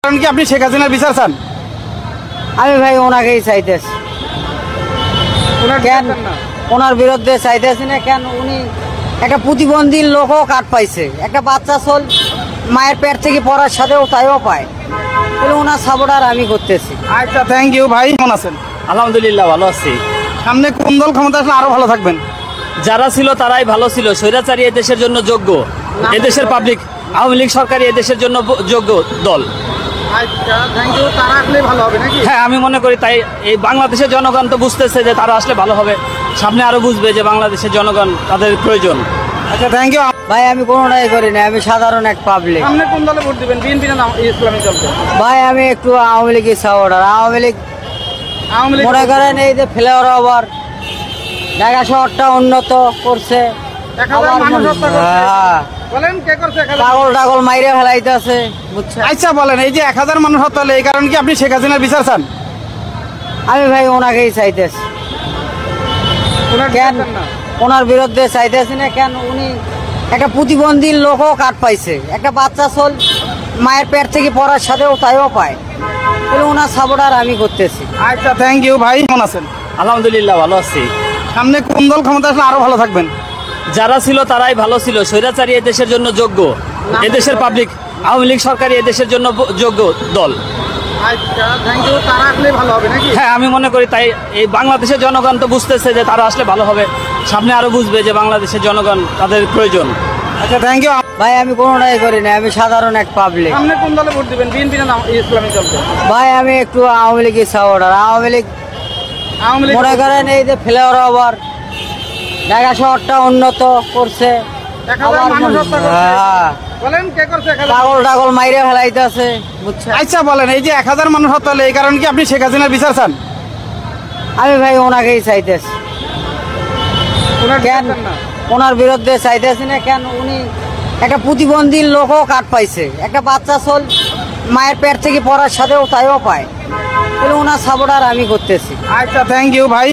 কারণ কি আপনি শেখ হাসিনার বিচার চান? আমি ভাই ওনাকেই চাইতেছি। কেন ওনার বিরুদ্ধে চাইতেছি না, কেন উনি একটা প্রতিবন্ধী লোকও কাট পাইছে, একটা বাচ্চা চল মায়ের পেট থেকে পড়ার সাথেও তাইও পায়, তাহলে ওনার সাপোর্টার আমি করতেছি। আচ্ছা, থ্যাংক ইউ ভাই। কেমন আছেন? আলহামদুলিল্লাহ ভালো আছি। সামনে কোন দল ক্ষমতা আসলে আরো ভালো থাকবেন? যারা ছিল তারাই ভালো ছিল। স্বৈরাচারী এদেশের জন্য যোগ্য, এদেশের পাবলিক আওয়ামী লীগ সরকারি এদেশের জন্য যোগ্য দল। আচ্ছা, থ্যাংক ইউ। তারা আসলে ভালো হবে নাকি? হ্যাঁ, আমি মনে করি তাই। এই বাংলাদেশের জনগণ তো বুঝতেছে যে তারা আসলে ভালো হবে, সামনে আরো বুঝবে যে বাংলাদেশের জনগণ তাদের প্রয়োজন। আচ্ছা, থ্যাংক ইউ। ভাই আমি কোনোটাই করি না, আমি সাধারণ এক পাবলিক। সামনে কোন দলে ভোট দিবেন, বিএনপি না ইসলামী দলকে? ভাই আমি একটু আওয়ামী লীগের সাপোর্টার। আওয়ামী লীগ মনে করেন এই যে ফ্লাইওভার আবার ঢাকা শহরটা উন্নত করছে, পাগল টাগল মাইরে ফেলাইতেছে, বুঝছেন? আচ্ছা বলেন, এই যে 1000 মানুষ হত্যা হলো, এই কারণ কি আপনি শেখ হাসিনার বিচার চান? আমি ভাই ওনাকেই চাইতেছি। কেন ওনার বিরুদ্ধে চাইতেছি না, কেন উনি একটা প্রতিবন্ধী লোকও কাট পাইছে, একটা বাচ্চা চল মায়ের পেট থেকে পড়ার সাথেও তাইও পায়, তাহলে ওনার সাপোর্টার আমি করতেছি। আচ্ছা, থ্যাংক ইউ ভাই। কেমন আছেন? আলহামদুলিল্লাহ ভালো আছি। সামনে কোন দল ক্ষমতা আসলে আরো ভালো থাকবেন? যারা ছিল তারাই ভালো ছিল। স্বৈরাচারী এদেশের জন্য যোগ্য, এদেশের পাবলিক আওয়ামী লীগ সরকারি এদেশের জন্য যোগ্য দল। আচ্ছা, থ্যাংক ইউ। তারা আসলে ভালো হবে নাকি? হ্যাঁ, আমি মনে করি তাই। এই বাংলাদেশের জনগণ তো বুঝতেছে যে তারা আসলে ভালো হবে, সামনে আরো বুঝবে যে বাংলাদেশের জনগণ তাদের প্রয়োজন। আচ্ছা, থ্যাংক ইউ। ভাই আমি কোনোটাই করি না, আমি সাধারণ এক পাবলিক। সামনে কোন দলে ভোট দিবেন, বিএনপি না ইসলামী দলকে? ভাই আমি একটু আওয়ামী লীগের সাপোর্টার। আওয়ামী লীগ মনে করেন এই যে ফ্লাইওভার আবার ঢাকা শহরটা উন্নত করছে, পাগল টাগল মাইরে ফেলাইতেছে, বুঝছেন? আচ্ছা বলেন, এই যে 1000 মানুষ হত্যা হলো, এই কারণ কি আপনি শেখ হাসিনার বিচার চান? আমি ভাই ওনাকেই চাইতেছি। কেন ওনার বিরুদ্ধে চাইতেছি না, কেন উনি একটা প্রতিবন্ধী লোকও কাট পাইছে, একটা বাচ্চা চল মায়ের পেট থেকে পড়ার সাথেও তাইও পায়, তাহলে ওনার সাপোর্টার আমি করতেছি। আচ্ছা, থ্যাংক ইউ ভাই।